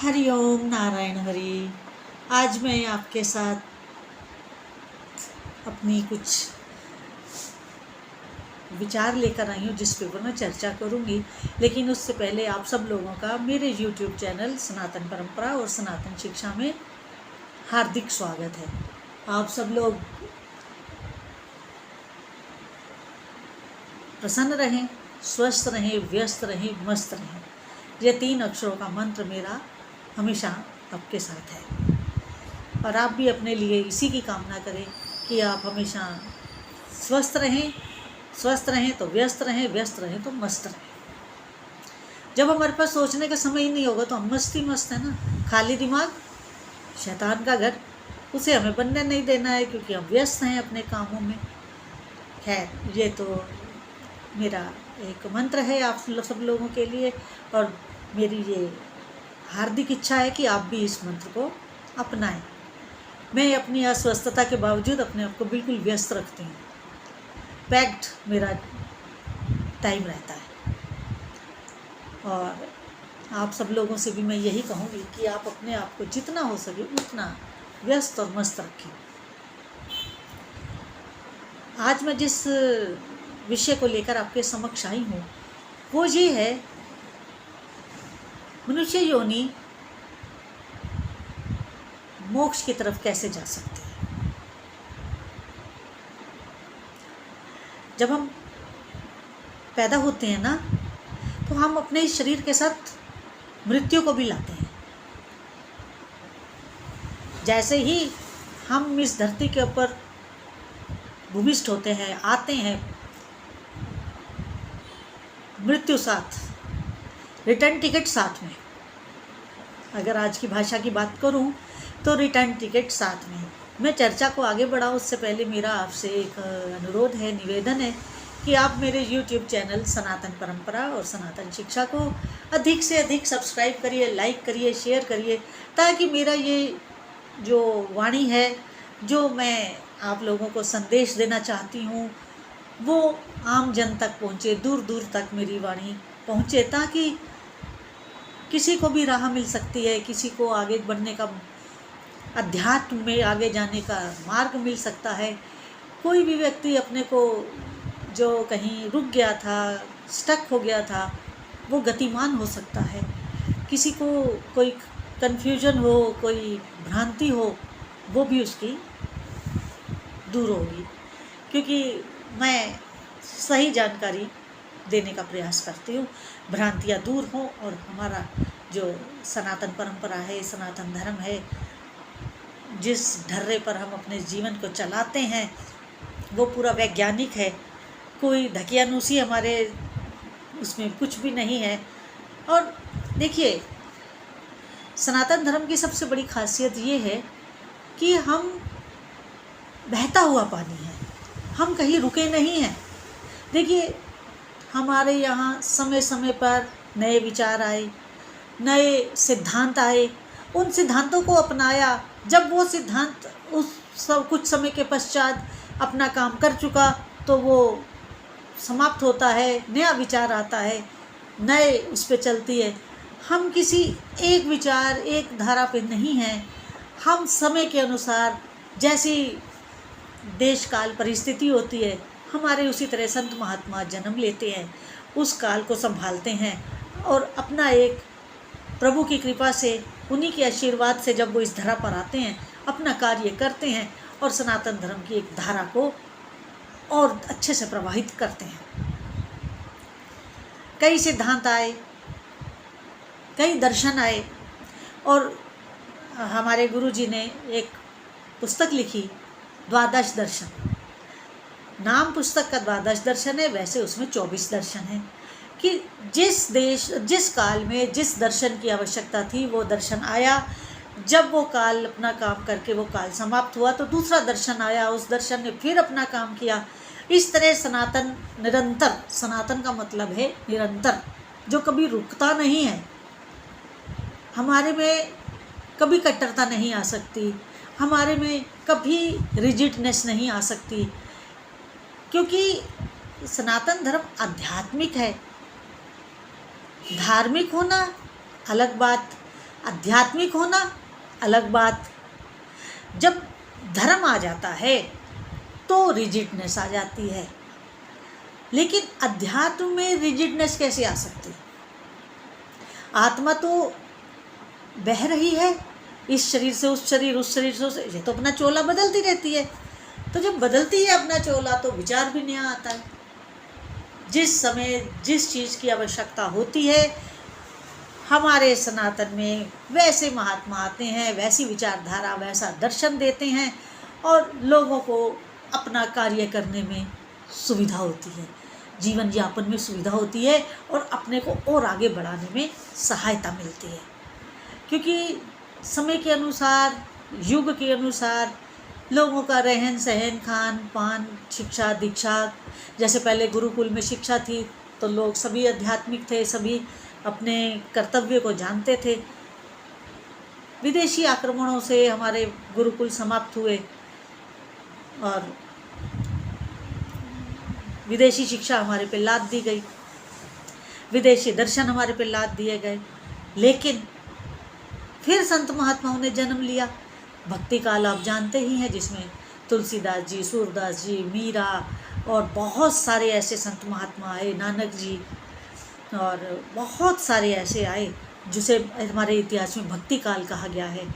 हरि ओम नारायण हरि। आज मैं आपके साथ अपनी कुछ विचार लेकर आई हूँ जिस पर मैं चर्चा करूँगी। लेकिन उससे पहले आप सब लोगों का मेरे YouTube चैनल सनातन परंपरा और सनातन शिक्षा में हार्दिक स्वागत है। आप सब लोग प्रसन्न रहें, स्वस्थ रहें, व्यस्त रहें, मस्त रहें। ये 3 अक्षरों का मंत्र मेरा हमेशा आपके साथ है और आप भी अपने लिए इसी की कामना करें कि आप हमेशा स्वस्थ रहें तो व्यस्त रहें तो मस्त रहें। जब हमारे पास सोचने का समय ही नहीं होगा तो हम मस्त है ना। खाली दिमाग शैतान का घर, उसे हमें बनने नहीं देना है क्योंकि हम व्यस्त हैं अपने कामों में। खैर, ये तो मेरा एक मंत्र है आप सब लोगों के लिए और मेरी ये हार्दिक इच्छा है कि आप भी इस मंत्र को अपनाएं। मैं अपनी अस्वस्थता के बावजूद अपने आप को बिल्कुल व्यस्त रखती हूँ। पैक्ड मेरा टाइम रहता है और आप सब लोगों से भी मैं यही कहूँगी कि आप अपने आप को जितना हो सके उतना व्यस्त और मस्त रखें। आज मैं जिस विषय को लेकर आपके समक्ष आई हूँ वो ये है, मनुष्य योनि मोक्ष की तरफ कैसे जा सकती है। जब हम पैदा होते हैं ना तो हम अपने इस शरीर के साथ मृत्यु को भी लाते हैं। जैसे ही हम इस धरती के ऊपर भूमिष्ठ होते हैं, आते हैं, मृत्यु साथ, रिटर्न टिकट साथ में। अगर आज की भाषा की बात करूं तो रिटर्न टिकट साथ में। मैं चर्चा को आगे बढ़ाऊं उससे पहले मेरा आपसे एक अनुरोध है, निवेदन है कि आप मेरे YouTube चैनल सनातन परंपरा और सनातन शिक्षा को अधिक से अधिक सब्सक्राइब करिए, लाइक करिए, शेयर करिए, ताकि मेरा ये जो वाणी है, जो मैं आप लोगों को संदेश देना चाहती हूँ, वो आम जन तक पहुँचे, दूर दूर तक मेरी वाणी पहुँचे, ताकि किसी को भी राह मिल सकती है, किसी को आगे बढ़ने का, अध्यात्म में आगे जाने का मार्ग मिल सकता है। कोई भी व्यक्ति अपने को जो कहीं रुक गया था, स्टक हो गया था, वो गतिमान हो सकता है। किसी को कोई कन्फ्यूजन हो, कोई भ्रांति हो, वो भी उसकी दूर होगी, क्योंकि मैं सही जानकारी देने का प्रयास करती हूँ। भ्रांतियाँ दूर हों और हमारा जो सनातन परंपरा है, सनातन धर्म है, जिस ढर्रे पर हम अपने जीवन को चलाते हैं वो पूरा वैज्ञानिक है। कोई धकियानुसी हमारे उसमें कुछ भी नहीं है। और देखिए, सनातन धर्म की सबसे बड़ी खासियत ये है कि हम बहता हुआ पानी है, हम कहीं रुके नहीं हैं। देखिए, हमारे यहाँ समय समय पर नए विचार आए, नए सिद्धांत आए, उन सिद्धांतों को अपनाया। जब वो सिद्धांत उस सब कुछ समय के पश्चात अपना काम कर चुका तो वो समाप्त होता है, नया विचार आता है, नए उस पे चलती है। हम किसी एक विचार, एक धारा पे नहीं हैं। हम समय के अनुसार जैसी देश काल परिस्थिति होती है, हमारे उसी तरह संत महात्मा जन्म लेते हैं, उस काल को संभालते हैं और अपना एक प्रभु की कृपा से, उन्हीं के आशीर्वाद से जब वो इस धरा पर आते हैं, अपना कार्य करते हैं और सनातन धर्म की एक धारा को और अच्छे से प्रवाहित करते हैं। कई सिद्धांत आए, कई दर्शन आए और हमारे गुरुजी ने एक पुस्तक लिखी, द्वादश दर्शन। नाम पुस्तक का द्वादश दर्शन है, वैसे उसमें 24 दर्शन हैं कि जिस देश, जिस काल में जिस दर्शन की आवश्यकता थी वो दर्शन आया। जब वो काल अपना काम करके वो काल समाप्त हुआ तो दूसरा दर्शन आया, उस दर्शन ने फिर अपना काम किया। इस तरह सनातन निरंतर, सनातन का मतलब है निरंतर, जो कभी रुकता नहीं है। हमारे में कभी कट्टरता नहीं आ सकती, हमारे में कभी रिजिडनेस नहीं आ सकती, क्योंकि सनातन धर्म आध्यात्मिक है। धार्मिक होना अलग बात, आध्यात्मिक होना अलग बात, जब धर्म आ जाता है तो रिजिडनेस आ जाती है। लेकिन अध्यात्म में रिजिडनेस कैसे आ सकती है? आत्मा तो बह रही है, इस शरीर से उस शरीर, उस शरीर से उस, ये तो अपना चोला बदलती रहती है। तो जब बदलती है अपना चोला तो विचार भी नया आता है। जिस समय जिस चीज़ की आवश्यकता होती है, हमारे सनातन में वैसे महात्मा आते हैं, वैसी विचारधारा, वैसा दर्शन देते हैं और लोगों को अपना कार्य करने में सुविधा होती है, जीवन यापन में सुविधा होती है और अपने को और आगे बढ़ाने में सहायता मिलती है। क्योंकि समय के अनुसार, युग के अनुसार लोगों का रहन सहन, खान पान, शिक्षा दीक्षा, जैसे पहले गुरुकुल में शिक्षा थी तो लोग सभी आध्यात्मिक थे, सभी अपने कर्तव्य को जानते थे। विदेशी आक्रमणों से हमारे गुरुकुल समाप्त हुए और विदेशी शिक्षा हमारे पे लाद दी गई, विदेशी दर्शन हमारे पे लाद दिए गए। लेकिन फिर संत महात्माओं ने जन्म लिया। भक्ति काल आप जानते ही हैं, जिसमें तुलसीदास जी, सूरदास जी, मीरा और बहुत सारे ऐसे संत महात्मा आए, नानक जी और बहुत सारे ऐसे आए जिसे हमारे इतिहास में भक्ति काल कहा गया है।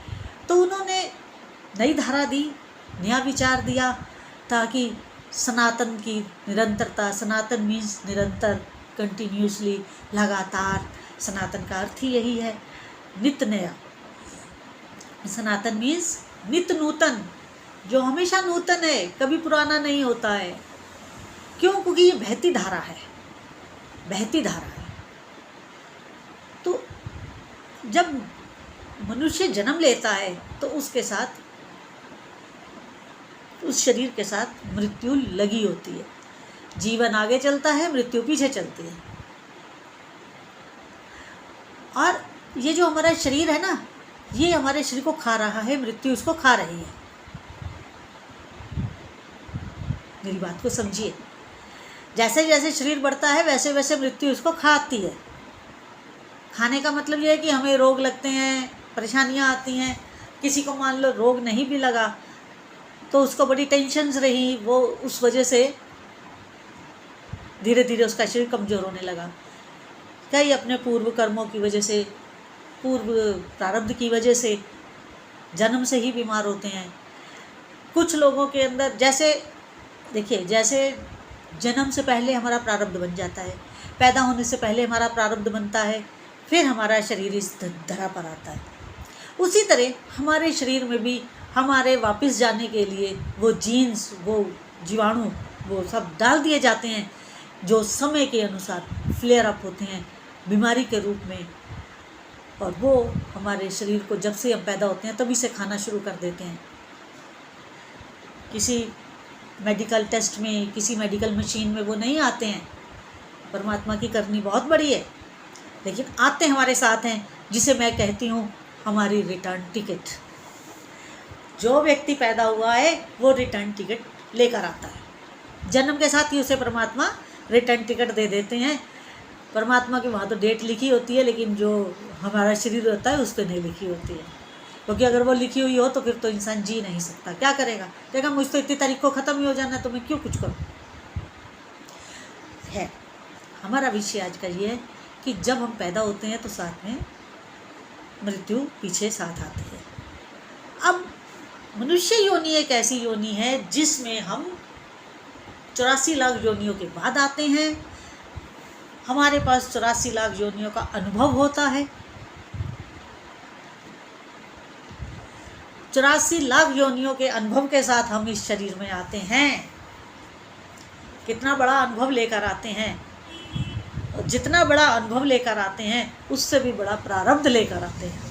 तो उन्होंने नई धारा दी, नया विचार दिया, ताकि सनातन की निरंतरता, सनातन मीन्स निरंतर, कंटिन्यूसली, लगातार। सनातन का अर्थ ही यही है, नित्य नया। सनातन मीन्स नित्य नूतन, जो हमेशा नूतन है, कभी पुराना नहीं होता है। क्यों? क्योंकि ये बहती धारा है, बहती धारा है। तो जब मनुष्य जन्म लेता है तो उसके साथ, उस शरीर के साथ मृत्यु लगी होती है। जीवन आगे चलता है, मृत्यु पीछे चलती है। और ये जो हमारा शरीर है ना, ये हमारे शरीर को खा रहा है, मृत्यु इसको खा रही है। मेरी बात को समझिए, जैसे जैसे शरीर बढ़ता है वैसे वैसे मृत्यु इसको खाती है। खाने का मतलब ये है कि हमें रोग लगते हैं, परेशानियां आती हैं। किसी को मान लो रोग नहीं भी लगा तो उसको बड़ी टेंशन्स रही, वो उस वजह से धीरे धीरे उसका शरीर कमज़ोर होने लगा। कई अपने पूर्व कर्मों की वजह से, पूर्व प्रारब्ध की वजह से जन्म से ही बीमार होते हैं। कुछ लोगों के अंदर, जैसे देखिए, जैसे जन्म से पहले हमारा प्रारब्ध बन जाता है, पैदा होने से पहले हमारा प्रारब्ध बनता है, फिर हमारा शरीर इस धरा पर आता है। उसी तरह हमारे शरीर में भी हमारे वापस जाने के लिए वो जीन्स, वो जीवाणु, वो सब डाल दिए जाते हैं, जो समय के अनुसार फ्लेयर अप होते हैं बीमारी के रूप में। और वो हमारे शरीर को, जब से हम पैदा होते हैं तभी से खाना शुरू कर देते हैं। किसी मेडिकल टेस्ट में, किसी मेडिकल मशीन में वो नहीं आते हैं। परमात्मा की करनी बहुत बड़ी है, लेकिन आते हमारे साथ हैं, जिसे मैं कहती हूँ हमारी रिटर्न टिकट। जो व्यक्ति पैदा हुआ है वो रिटर्न टिकट लेकर आता है। जन्म के साथ ही उसे परमात्मा रिटर्न टिकट दे देते हैं। परमात्मा के वहाँ तो डेट लिखी होती है, लेकिन जो हमारा शरीर होता है उस पर नहीं लिखी होती है। क्योंकि अगर वो लिखी हुई हो तो फिर तो इंसान जी नहीं सकता। क्या करेगा? कहेगा मुझ तो इतनी तारीख को ख़त्म ही हो जाना है, तो मैं क्यों कुछ करूँ। है हमारा विषय आज का ये है कि जब हम पैदा होते हैं तो साथ में मृत्यु पीछे साथ आती है। अब मनुष्य योनि एक ऐसी योनि है जिसमें हम 84 लाख योनियों के बाद आते हैं। हमारे पास 84 लाख योनियों का अनुभव होता है। 84 लाख योनियों के अनुभव के साथ हम इस शरीर में आते हैं। कितना बड़ा अनुभव लेकर आते हैं, और जितना बड़ा अनुभव लेकर आते हैं उससे भी बड़ा प्रारब्ध लेकर आते हैं।